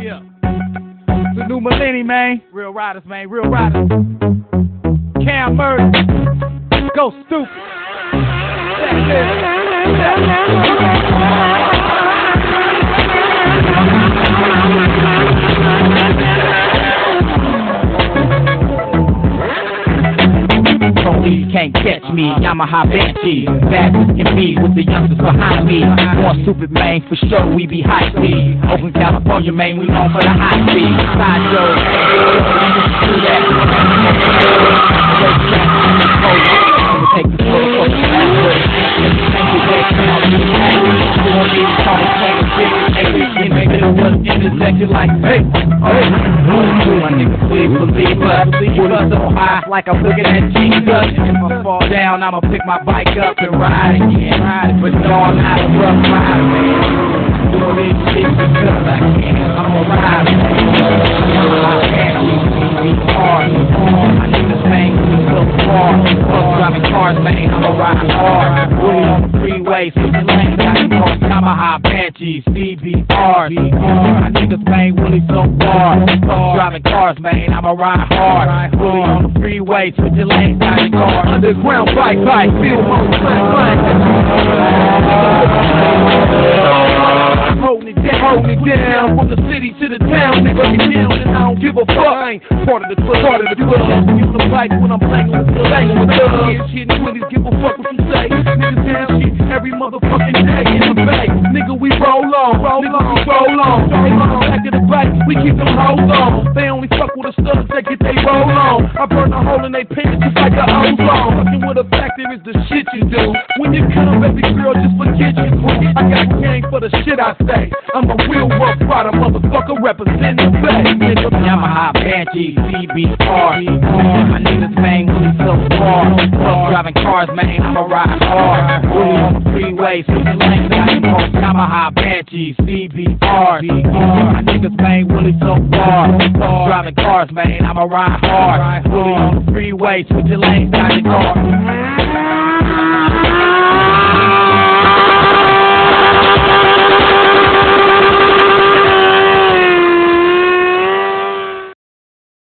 Yeah. It's the new millennium, man. Real riders, man. Real riders. Cam Murray. Go stupid. Police can't catch me, Yamaha Banshee. Back in me with the youngsters behind me. More stupid, man, for sure, we be high speed. Oakland, California, man, we known for the high speed. Sideshow, do that. Take this motherfucker backwards. Intersection like, hey, my nigga, please believe us. Put us so high, like I'm looking at Jesus. If I fall down, I'ma pick my bike up and ride again. But no, I'm not a rough rider, man. Doing this shit because I can. I'm a rider, man. My niggas, man, we so far. Bus driving cars, man, I'm a ride hard. Really on the freeway, switching lanes, got me called Yamaha Banshee, CBR. My niggas, man, really so far. Bus driving cars, man, I'm a ride hard. Really on the freeway, switching lanes, got me called underground bike, feel my flag. Holding it down, from the city to the town, nigga, me down, and I don't give a fuck. I ain't part of the club, use the bike when I'm banging with the thugs. Shit, niggas give a fuck what you say. Niggas down shit every motherfucking day in the bay. Nigga, we roll on, back to the bike, we keep them hoes on. They only fuck with the studs that get they roll on. I burn a hole in they pants just like a ozone. Fucking with a factor is the shit you do. When you come, baby girl, just forget you. I got gang for the shit I say. I'm a real rough rider, motherfucker, representing the bay. Yamaha Banshee, CBR. My niggas, man, really so far. Bus driving cars, man, I'm a ride hard. Really on the freeway, switching lanes, got me called Yamaha Banshee, CBR. My niggas, man, really so far. Bus driving cars, man, I'm a ride hard. Really on the freeway, switching lanes, got me called.